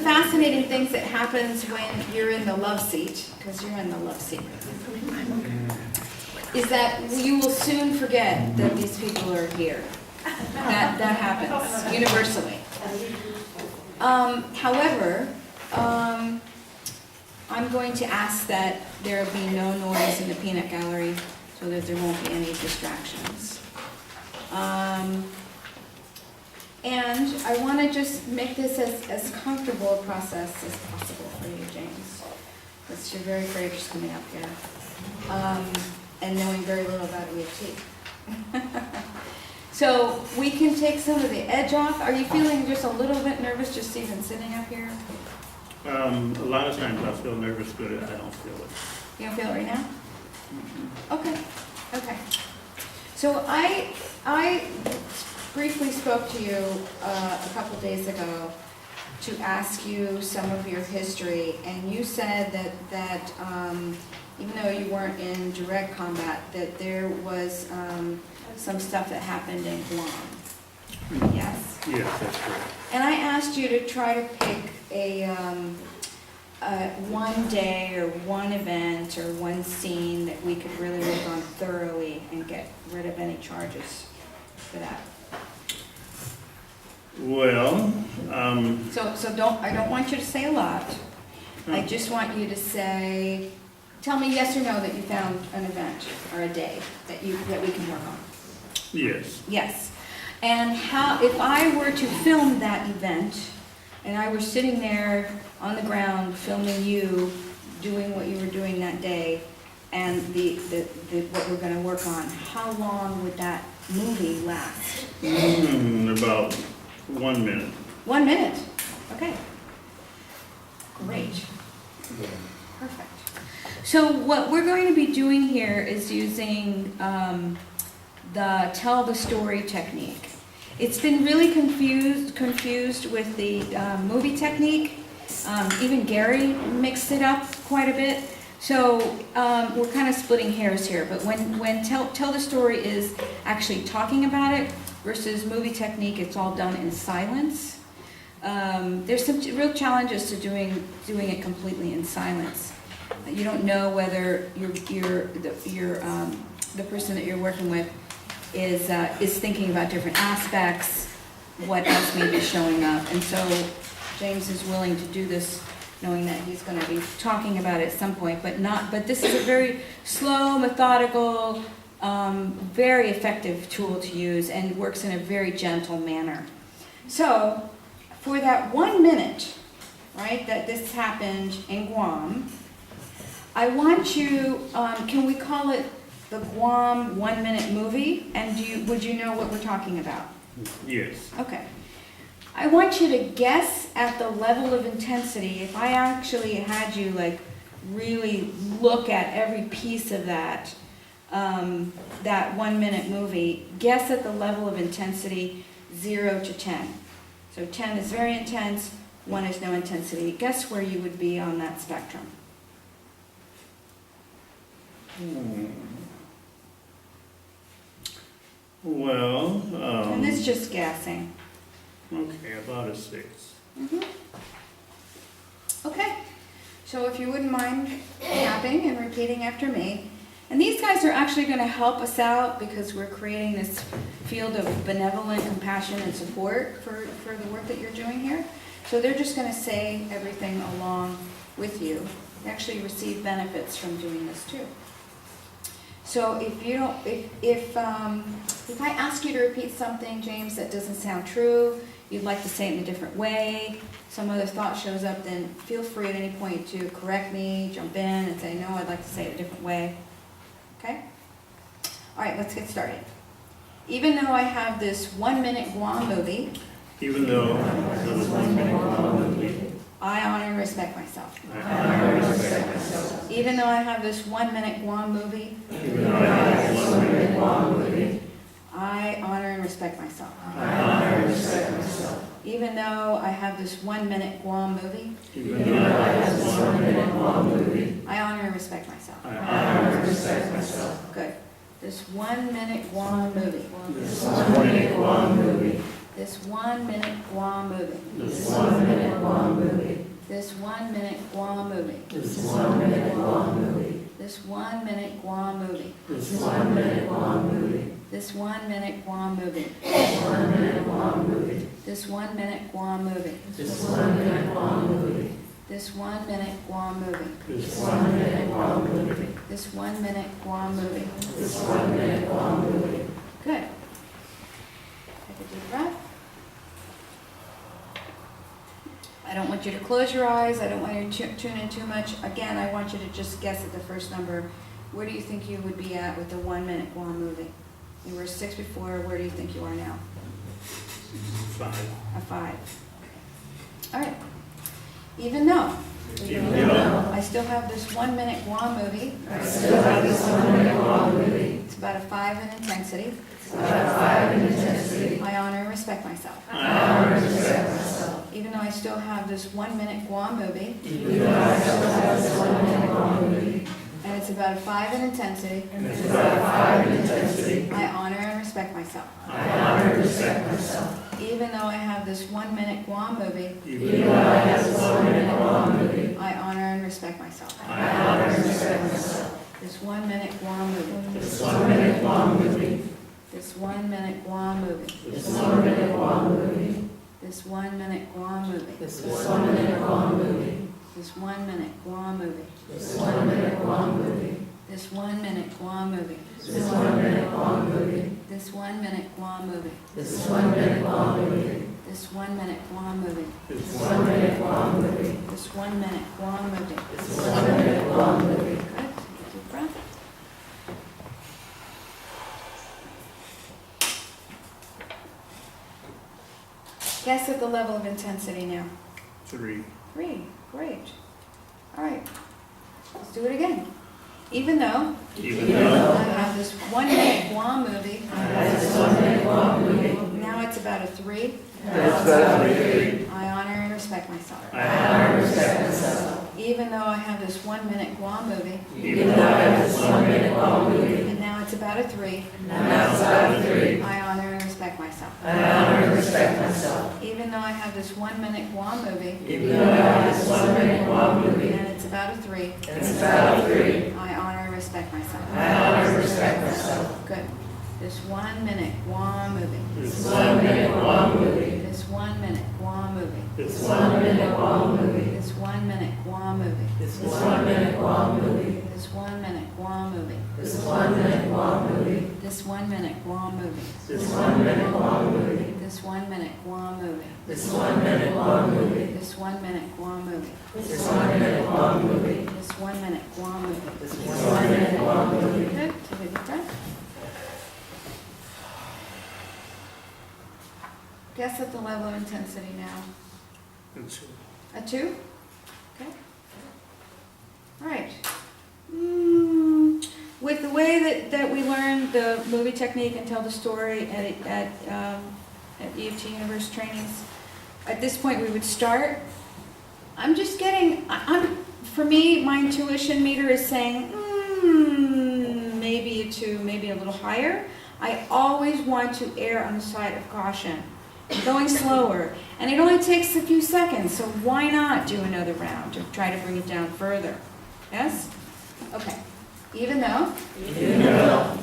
fascinating things that happens when you're in the love seat, because you're in the love seat, is that you will soon forget that these people are here. That happens universally. However, I'm going to ask that there be no noise in the peanut gallery so that there won't be any distractions. And I want to just make this as comfortable a process as possible for you, James. Because you're very courageous coming up here. And knowing very little about EFT. So we can take some of the edge off. Are you feeling just a little bit nervous just even sitting up here? A lot of times I feel nervous, but I don't feel it. You don't feel it right now? Okay, okay. So I briefly spoke to you a couple days ago to ask you some of your history, and you said that even though you weren't in direct combat, that there was some stuff that happened in Guam. Yes? Yes, that's correct. And I asked you to try to pick a one day or one event or one scene that we could really work on thoroughly and get rid of any charges for that. Well, So I don't want you to say a lot. I just want you to say, tell me yes or no that you found an event or a day that we can work on. yes. Yes. And how, if I were to film that event, and I were sitting there on the ground filming you doing what you were doing that day, and what we're going to work on, how long would that movie last? About 1 minute. 1 minute. Okay. Great. Perfect. So what we're going to be doing here is using the tell the story technique. It's been really confused with the movie technique. Even Gary mixed it up quite a bit. So we're kind of splitting hairs here. But when tell the story is actually talking about it versus movie technique, it's all done in silence. There's some real challenges to doing it completely in silence. You don't know whether the person that you're working with is thinking about different aspects, what else may be showing up. And so James is willing to do this knowing that he's going to be talking about it at some point, but this is a very slow, methodical, very effective tool to use and works in a very gentle manner. So for that 1 minute, right, that this happened in Guam, I want you, can we call it the Guam 1 minute movie? And would you know what we're talking about? Yes. Okay. I want you to guess at the level of intensity. If I actually had you like really look at every piece of that 1 minute movie, guess at the level of intensity 0 to 10. So 10 is very intense, 1 is no intensity. Guess where you would be on that spectrum. Well, And this is just guessing. okay, about a 6. Okay, so if you wouldn't mind tapping and repeating after me. And these guys are actually going to help us out because we're creating this field of benevolent compassion and support for the work that you're doing here. So they're just going to say everything along with you. You actually receive benefits from doing this too. So if you don't, if I ask you to repeat something, James, that doesn't sound true, you'd like to say it in a different way, some other thought shows up, then feel free at any point to correct me, jump in and say, no, I'd like to say it a different way. Okay? All right, let's get started. Even though I have this 1 minute Guam movie, Even though there was 1 minute Guam movie, I honor and respect myself. I honor and respect myself. Even though I have this 1 minute Guam movie, Even though I have this 1 minute Guam movie, I honor and respect myself. I honor and respect myself. Even though I have this 1 minute Guam movie, Even though I have this 1 minute Guam movie, I honor and respect myself. I honor and respect myself. Good. This 1 minute Guam movie. This 1 minute Guam movie. This 1 minute Guam movie. This 1 minute Guam movie. This 1 minute Guam movie. This 1 minute Guam movie. This 1 minute Guam movie. This 1 minute Guam movie. This 1 minute Guam movie. This 1 minute Guam movie. This 1 minute Guam movie. This 1 minute Guam movie. This 1 minute Guam movie. This 1 minute Guam movie. This 1 minute Guam movie. This 1 minute Guam movie. Good. Take a deep breath. I don't want you to close your eyes. I don't want you to tune in too much. Again, I want you to just guess at the first number. Where do you think you would be at with the 1 minute Guam movie? You were 6 before. Where do you think you are now? 5. A 5. All right. Even though I still have this 1 minute Guam movie. I still have this 1 minute Guam movie. It's about a 5 in intensity. It's about a 5 in intensity. I honor and respect myself. I honor and respect myself. Even though I still have this 1 minute Guam movie. Even though I still have this 1 minute Guam movie. And it's about a 5 in intensity. And it's about a 5 in intensity. I honor and respect myself. I honor and respect myself. Even though I have this 1 minute Guam movie. Even though I have this 1 minute Guam movie. I honor and respect myself. I honor and respect myself. This 1 minute Guam movie. This 1 minute Guam movie. This 1 minute Guam movie. This 1 minute Guam movie. This 1 minute Guam movie. This 1 minute Guam movie. This 1 minute Guam movie. This 1 minute Guam movie. This 1 minute Guam movie. This 1 minute Guam movie. This 1 minute Guam movie. This 1 minute Guam movie. This 1 minute Guam movie. This 1 minute Guam movie. This 1 minute Guam movie. This 1 minute Guam movie. Good. Take a deep breath. Guess at the level of intensity now. 3. 3. Great. All right. Let's do it again. Even though Even though I have this 1 minute Guam movie, I have this 1 minute Guam movie. now it's about a 3. That's about a 3. I honor and respect myself. I honor and respect myself. Even though I have this 1 minute Guam movie, Even though I have this 1 minute Guam movie. and now it's about a 3. Now it's about a 3. I honor and respect myself. I honor and respect myself. Even though I have this 1 minute Guam movie, Even though I have this 1 minute Guam movie. and it's about a 3. And it's about a 3. I honor and respect myself. I honor and respect myself. Good. This 1 minute Guam movie. This 1 minute Guam movie. This 1 minute Guam movie. This 1 minute Guam movie. This 1 minute Guam movie. This 1 minute Guam movie. This 1 minute Guam movie. This 1 minute Guam movie. This 1 minute Guam movie. This 1 minute Guam movie. This 1 minute Guam movie. This 1 minute Guam movie. This 1 minute Guam movie. This 1 minute Guam movie. This 1 minute Guam movie. This 1 minute Guam movie. Good. Take a deep breath. Guess at the level of intensity now. and 2. A 2? Okay. All right. With the way that we learn the movie technique and tell the story at E of T Universe trainings, at this point we would start. I'm just getting, for me, my intuition meter is saying, maybe a 2, maybe a little higher. I always want to err on the side of caution. Going slower, and it only takes a few seconds, so why not do another round to try to bring it down further? Yes? Okay. Even though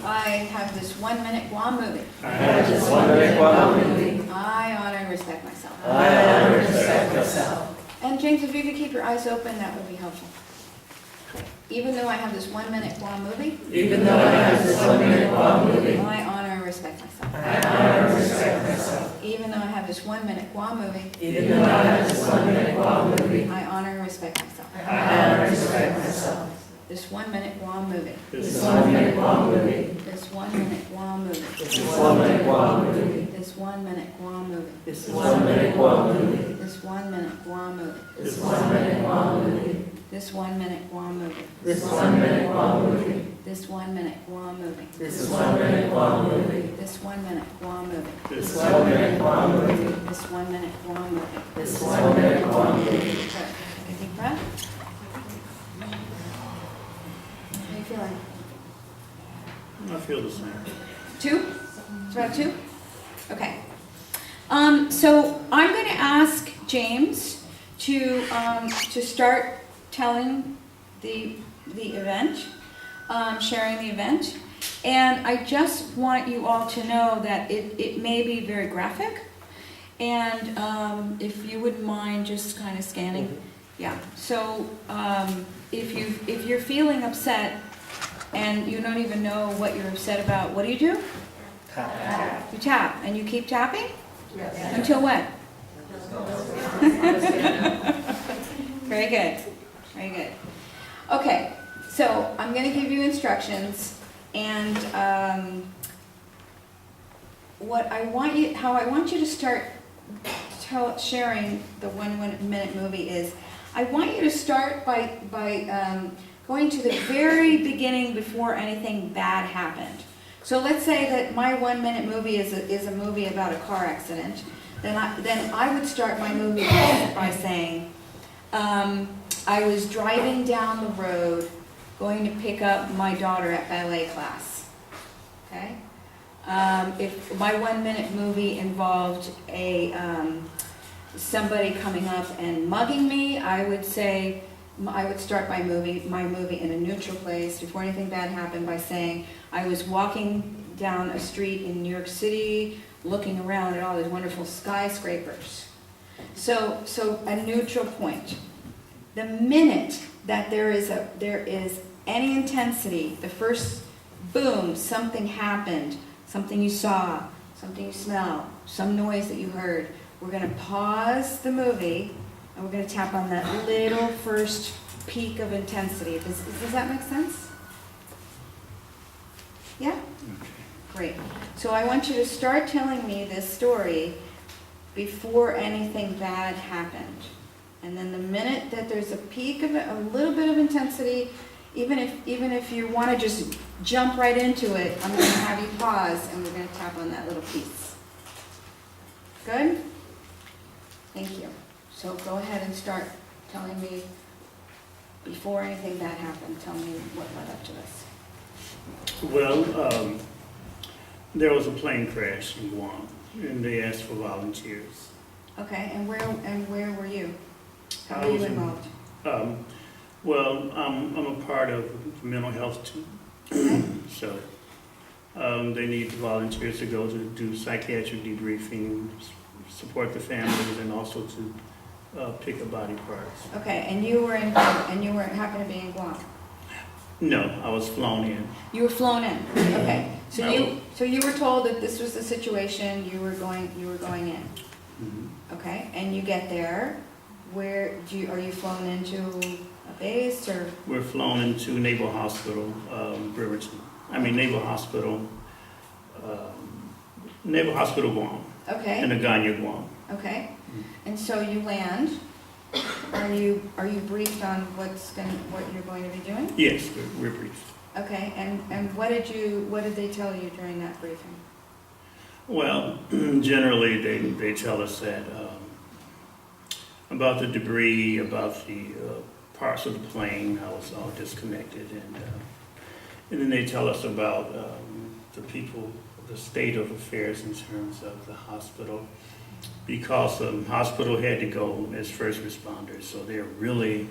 I have this 1 minute Guam movie, I have this 1 minute Guam movie. I honor and respect myself. I honor and respect myself. And James, if you could keep your eyes open, that would be helpful. Even though I have this 1 minute Guam movie, Even though I have this 1 minute Guam movie. I honor and respect myself. I honor and respect myself. Even though I have this 1 minute Guam movie, Even though I have this 1 minute Guam movie. I honor and respect myself. I honor and respect myself. This 1 minute Guam movie, This 1 minute Guam movie. this 1 minute Guam movie, This 1 minute Guam movie. this 1 minute Guam movie, This 1 minute Guam movie. this 1 minute Guam movie, This 1 minute Guam movie. this 1 minute Guam movie, This 1 minute Guam movie. this 1 minute Guam movie, This 1 minute Guam movie. this 1 minute Guam movie, This 1 minute Guam movie. this 1 minute Guam movie. This 1 minute Guam movie. Good. Take a deep breath. How are you feeling? I feel the same. 2? It's about 2? Okay. So I'm going to ask James to start telling the event, sharing the event. And I just want you all to know that it may be very graphic. And if you wouldn't mind just kind of scanning. Yeah, so if you're feeling upset and you don't even know what you're upset about, what do? You tap, and you keep tapping? Yes. Until when? Very good, very good. Okay, so I'm going to give you instructions, and how I want you to start sharing the 1 minute movie is, I want you to start by going to the very beginning before anything bad happened. So let's say that my 1 minute movie is a movie about a car accident. Then I would start my movie by saying, I was driving down the road going to pick up my daughter at ballet class. Okay? If my 1 minute movie involved somebody coming up and mugging me, I would start my movie in a neutral place before anything bad happened by saying I was walking down a street in New York City looking around at all these wonderful skyscrapers. So a neutral point. The minute that there is any intensity, the first boom, something happened, something you saw, something you smelled, some noise that you heard, we're going to pause the movie and we're going to tap on that little first peak of intensity. Does that make sense? Yeah? Great. So I want you to start telling me this story before anything bad happened. And then the minute that there's a peak of a little bit of intensity, even if you want to just jump right into it, I'm going to have you pause and we're going to tap on that little piece. Good? Thank you. So go ahead and start telling me before anything bad happened. Tell me what led up to this. Well, there was a plane crash in Guam, and they asked for volunteers. Okay, and where were you? How I were you was involved? Well, I'm a part of the mental health team, Okay. so they need volunteers to go to do psychiatric debriefing, support the families, and also to pick up body parts. Okay, and you happened to be in Guam. No, I was flown in. You were flown in. Okay, so No. you were told that this was the situation. You were going in. Mhm. Okay, and you get there. Are you flown into a base or? We're flown into Naval Hospital, Bremerton. Naval Hospital, Guam, Okay. in Agana, Guam. Okay, and so you land. Are you briefed on what you're going to be doing? Yes, we're briefed. Okay, and what did they tell you during that briefing? Well, generally they tell us that about the debris, about the parts of the plane, how it's all disconnected, and then they tell us about the people, the state of affairs in terms of the hospital, because the hospital had to go as first responders, so they're really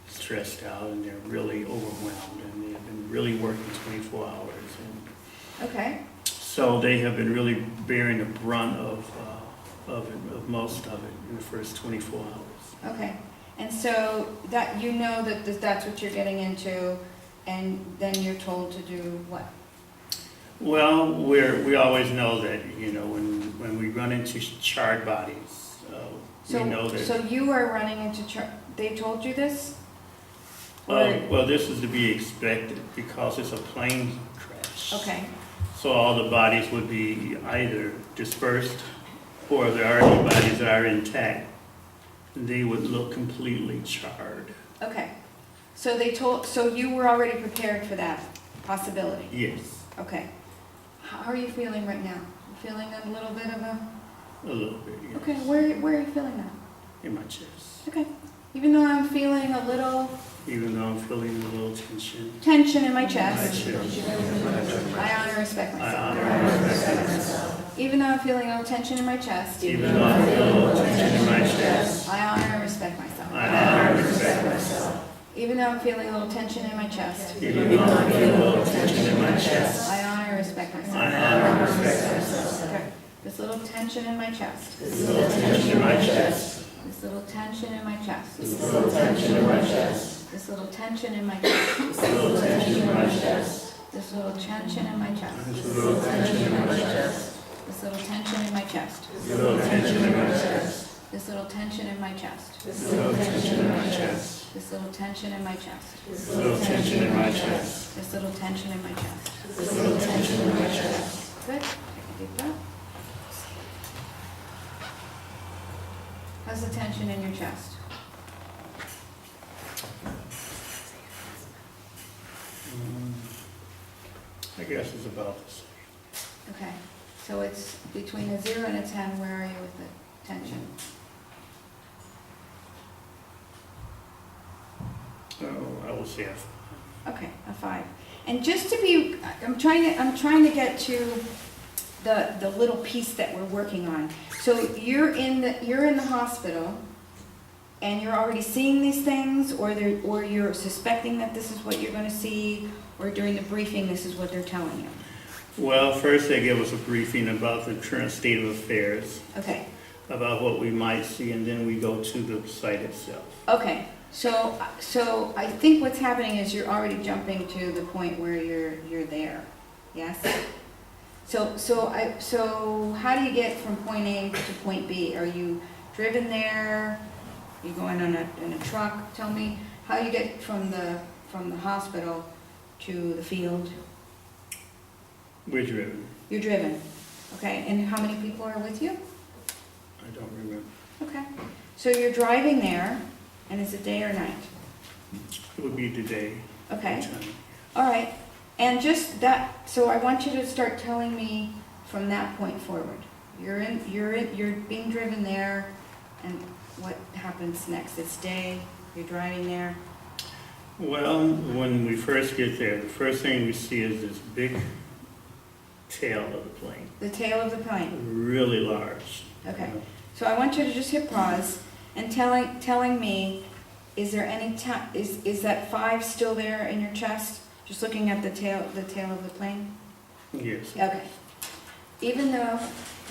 stressed out and they're really overwhelmed, and they've been really working 24 hours. Okay. So they have been really bearing the brunt of most of it in the first 24 hours. Okay, and so that that's what you're getting into, and then you're told to do what? Well, we always know that, when we run into charred bodies, we know that. So you are running into they told you this? Well, this is to be expected because it's a plane crash. Okay. So all the bodies would be either dispersed, or the already bodies that are intact, they would look completely charred. Okay, so you were already prepared for that possibility? Yes, Okay. How are you feeling right now? You feeling a little bit of a... a little bit, yes. Okay, where are you feeling that? In my chest. Okay, even though I'm feeling a little Even though I'm feeling a little tension. tension in my My chest, chest. I honor and respect I myself. honor and respect myself. Even though I'm feeling a little tension in my chest, Even though I feel a little tension in my chest. I honor and respect myself. Even though I'm feeling a little tension in my chest, even though I feel a little tension in my chest. I honor and respect myself. I honor and respect myself. Okay. This little tension in my chest. This little tension in my chest. This little tension in my chest. This little tension in my chest. This little tension in my chest. This little tension in my chest. This little tension in my chest. This This little tension in my chest. This little tension in my chest. little tension in my chest. This little tension in my chest. This Little tension in my chest. This little tension in my chest. Little tension in my chest. This little tension in my chest. This little tension in my chest. Good. Take a deep breath. How's the tension in your chest? I guess it's about the same. Okay. So it's between a 0 and a 10. Where are you with the tension? Oh, I will say a 5. Okay, a 5. And just to be, I'm trying to get to the little piece that we're working on. So you're in the hospital, and you're already seeing these things, or you're suspecting that this is what you're going to see, or during the briefing this is what they're telling you. Well, first they give us a briefing about the current state of affairs, Okay. about what we might see, and then we go to the site itself. Okay. So I think what's happening is you're already jumping to the point where you're there. Yes. So how do you get from point A to point B? Are you driven there? Are you going in a truck? Tell me how you get from the hospital to the field. We're driven. You're driven. Okay. And how many people are with you? I don't remember. Okay. So you're driving there, and is it day or night? It would be today. Okay. Time. All right, and just that, so I want you to start telling me from that point forward. You're being driven there, and what happens next? It's day, you're driving there. Well, when we first get there, the first thing we see is this big tail of the plane, The tail of the plane. really large. Okay. So I want you to just hit pause and telling me, is there any is that 5 still there in your chest? Just looking at the tail of the plane. Yes. Okay. Even though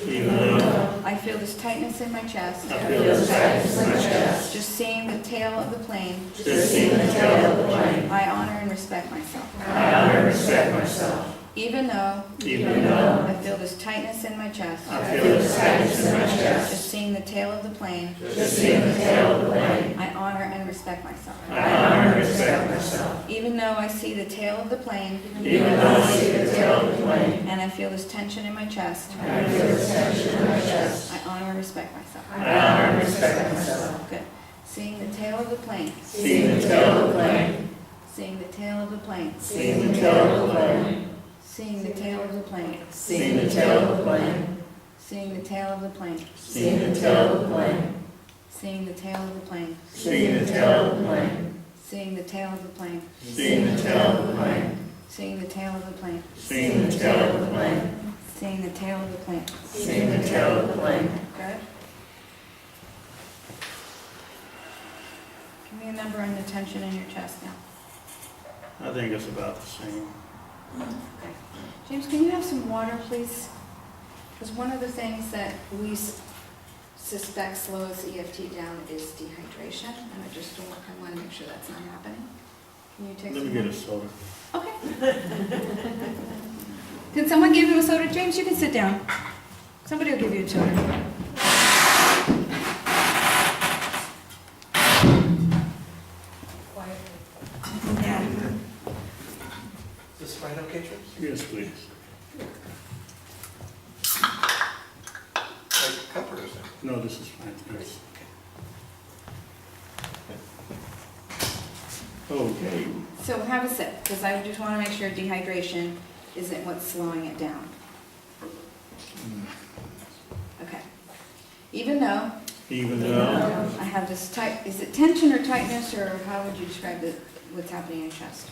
Even though I feel this tightness in my chest, I feel this tightness in my chest, just seeing the tail of the plane, just seeing the tail of the plane, I honor and respect myself. I honor and respect myself. Even though I feel this tightness in my chest, I feel this tightness in my chest, just seeing the tail of the plane, just seeing the tail of the plane, I honor and respect myself. I honor and respect myself. Even though I see the tail of the plane, Even though I see the tail of the plane, and I feel this tension in my chest, I feel this tension in my chest, I honor and respect myself. I honor and respect myself. Good. Seeing the tail of the plane, Seeing the tail of the plane, seeing the tail of the plane, seeing the tail of the plane, seeing the tail of the plane, seeing the tail of the plane, seeing the tail of the plane, seeing the tail of the plane, seeing the tail of the plane, seeing the tail of the plane, seeing the tail of the plane, seeing the tail of the plane, seeing the tail of the plane, seeing the tail of the plane, seeing the tail of the plane. seeing the tail of the plane. Good. Give me a number on the tension in your chest now. I think it's about the same. Okay. James, can you have some water, please? Because one of the things that we suspect slows EFT down is dehydration, and I want to make sure that's not happening. Can you take Let some me get water? a soda. Okay. Can someone give him a soda? James, you can sit down. Somebody will give you a soda. Yeah. Is this right okay, James? Yes, please. Like cup or is it? No, this is fine, thanks. Okay. So have a sip, because I just want to make sure dehydration isn't what's slowing it down. Okay. Even though Even though I have this tight, is it tension or tightness, or how would you describe what's happening in your chest?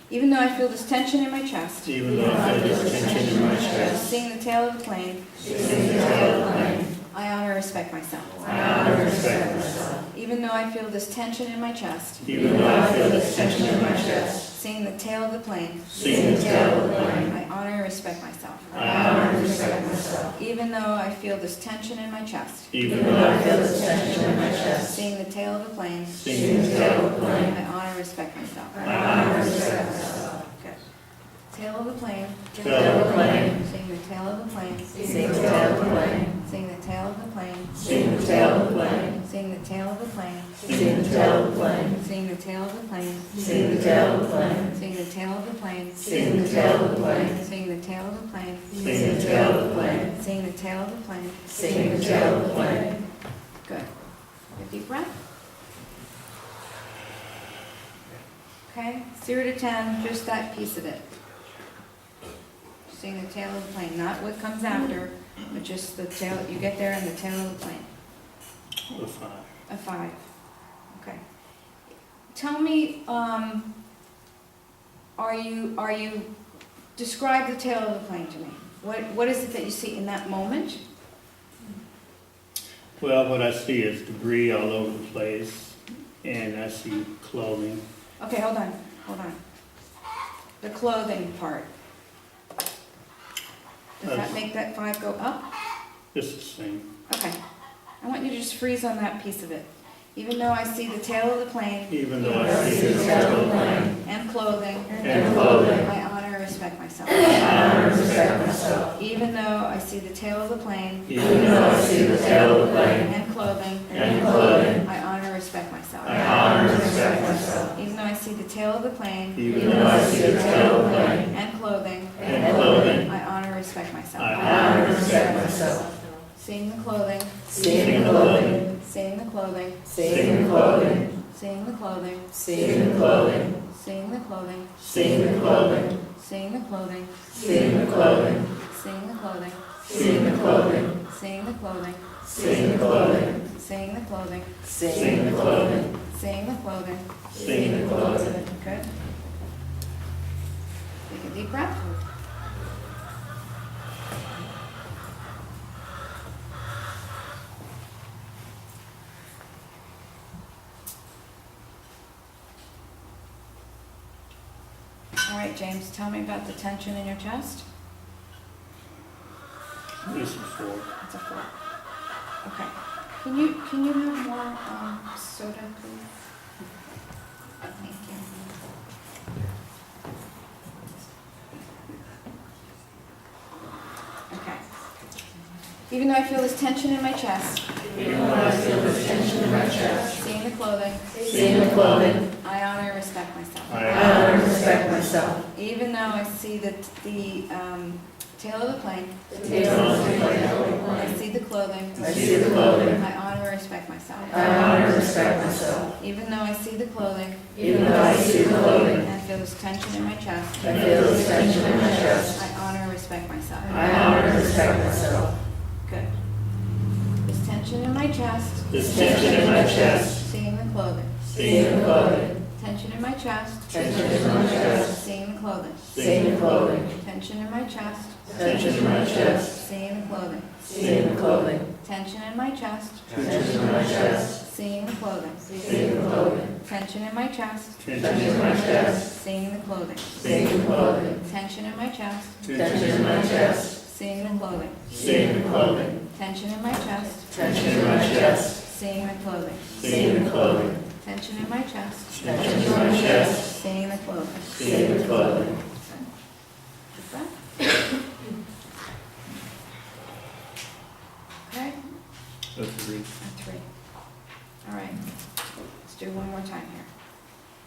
Even though I feel this tension in my chest, Even though I feel this tension in my chest, seeing the tail of the plane, seeing the tail of the plane, I honor and respect myself. I honor and respect myself. Even Even though I feel this tension in my chest, even though I feel this tension in my chest, seeing the tail of the plane, seeing the tail of the plane, I honor and respect myself. I honor and respect myself. Even though I feel this tension in my chest, Even though I feel this tension in my chest, seeing the tail of the plane, seeing the tail of the plane, I honor and respect myself. I honor and respect myself. Good. Tail of the plane, Tail of the plane, seeing the tail of the plane, seeing the tail of the plane, seeing the tail of the plane, seeing the tail of the plane, seeing the tail of the plane, seeing the tail of the plane, seeing the tail of the plane, seeing the tail of the plane, seeing the tail of the plane, seeing the tail of the plane, seeing the tail of the plane, seeing the tail of the plane, seeing the tail of the plane. seeing the tail of the plane. Good. A deep breath. Okay, 0 to 10, just that piece of it. Seeing the tail of the plane, not what comes after, but just the tail, you get there and the tail of the plane. a 5. A 5. Okay. Tell me, describe the tail of the plane to me. What is it that you see in that moment? Well, what I see is debris all over the place, and I see clothing. Okay, hold on. The clothing part. Does that make that 5 go up? It's the same. Okay. I want you to just freeze on that piece of it. Even though I see the tail of the plane Even though I see the tail of the plane and clothing, and clothing, I honor and respect myself. I honor and respect myself. Even though I see the tail of the plane Even though I see the tail of the plane and clothing, and clothing, I honor and respect myself. I honor and respect myself. Even though I see the tail of the plane Even though I see the tail of the plane and clothing, and clothing, I honor and respect myself. I honor and respect myself. Seeing the clothing, Seeing the clothing, seeing the clothing, seeing the clothing, seeing the clothing, seeing the clothing, seeing the clothing, seeing the clothing, seeing the clothing, seeing the clothing, seeing the clothing, seeing the clothing, seeing the clothing, seeing the clothing, seeing the clothing, seeing the clothing, seeing the clothing. Seeing the clothing. Good. Take a deep breath. All right, James, tell me about the tension in your chest. It's a 4. It's a 4. Okay. Can you have more soda, please? Thank you. Okay. Even though I feel this tension in my chest, even though I feel this tension in my chest, seeing the clothing, seeing the clothing, I honor and respect myself. I honor and respect myself. Even though I see the tail of the plane, The tail of the plane, I see the clothing, I see the clothing, I honor and respect myself. I honor and respect myself. Even though I see the clothing, Even though I see the clothing, and I feel this tension in my chest, I feel this tension in my chest, I honor and respect myself. I honor and respect myself. Good. This tension in my chest, This tension in my chest, seeing the clothing. Seeing the clothing, Tension in my chest, tension in my chest, seeing the clothing. seeing the clothing, Tension in my chest, tension in my chest, seeing the clothing. seeing the clothing, Tension in my chest, tension in my chest, seeing the clothing. seeing the clothing, Tension in my chest, tension in my chest, seeing the clothing. seeing the clothing, Tension in my chest, tension in my chest, seeing the clothing. seeing the clothing, Tension in my chest, tension in my chest, seeing the clothing. seeing the clothing, Tension in my chest, tension in my chest, seeing the clothing. seeing the clothing. Deep breath. Okay, A 3. a 3. All right, let's do one more time here.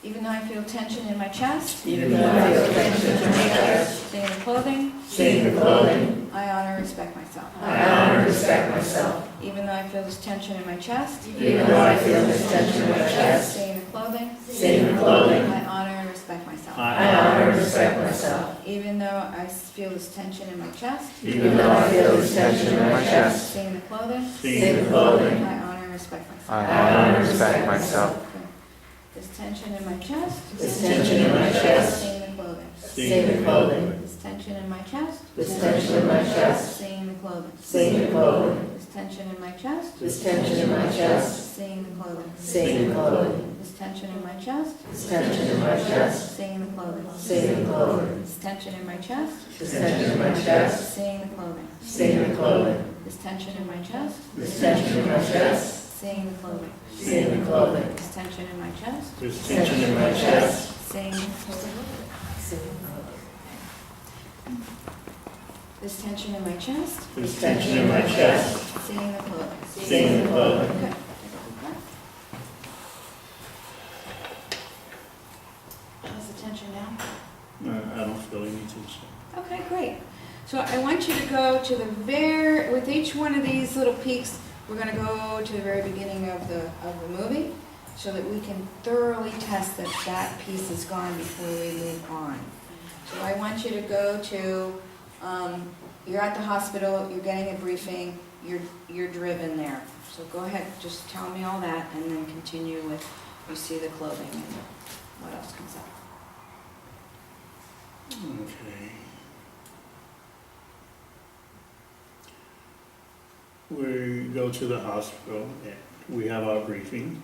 Even though I feel tension in my chest, even though I feel tension in my chest, seeing the clothing, seeing the clothing, I honor and respect myself. I honor and respect myself. Even though I feel this tension in my chest, Even though I feel this tension in my chest, seeing the clothing, seeing the clothing, I honor and respect myself. I honor and respect myself. Even though I feel this tension in my chest, Even though I feel this tension in my chest, seeing the clothing, seeing the clothing, I honor and respect myself. I honor and respect myself. Okay. This tension in my chest, this tension in my chest, seeing the clothing. seeing the clothing, This tension in my chest, this tension in my chest, seeing the clothing. seeing the clothing, This tension in my chest, this tension in my chest, Seeing the clothing. Seeing the clothing. This tension in my chest. This tension in my chest. Seeing the clothing. Seeing the clothing. This tension in my chest. This tension in my chest. Seeing the clothing. Seeing the clothing. This tension in my chest. This tension in my chest. Seeing the clothing. Seeing the clothing. This tension in my chest. There's tension in my chest. Seeing the clothing. This tension in my chest. There's tension in my chest. Seeing the clothing. Seeing the clothing. Good. Take a deep breath. How's the tension now? I don't feel any tension. Okay, great. So I want you to go to the with each one of these little peaks, we're gonna go to the very beginning of the movie so that we can thoroughly test that that piece is gone before we move on. So I want you to go to, you're at the hospital, you're getting a briefing, you're driven there. So go ahead, just tell me all that and then continue with, you see the clothing and what else comes up. Okay. We go to the hospital, and we have our briefing,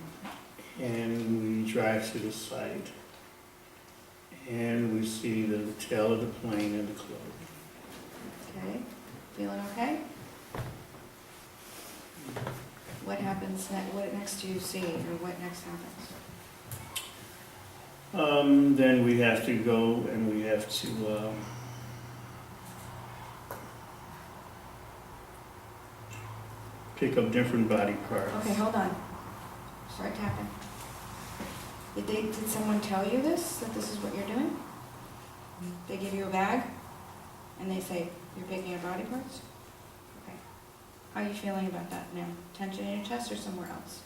and we drive to the site, and we see the tail of the plane and the clothing. Okay, feeling okay? What happens next? What next do you see, or what next happens? Then we have to go and we have to pick up different body parts. Okay, hold on. Start tapping. Did someone tell you this, that this is what you're doing? They give you a bag, and they say, you're picking up body parts? Okay. How are you feeling about that now? Tension in your chest or somewhere else?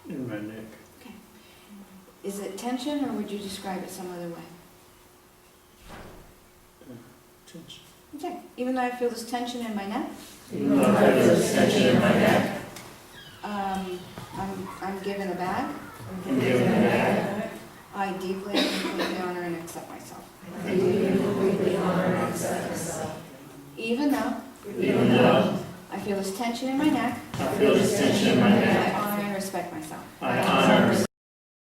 In my neck. Okay. Is it tension, or would you describe it some other way? Tension. Okay. Even though I feel this tension in my neck, Even though I feel this tension in my neck. I'm given a bag. I'm given a bag. I deeply and completely honor and accept myself. I deeply honor and accept myself. Even though Even I feel this tension in my neck, I feel this tension in my neck. I honor and respect myself. I honor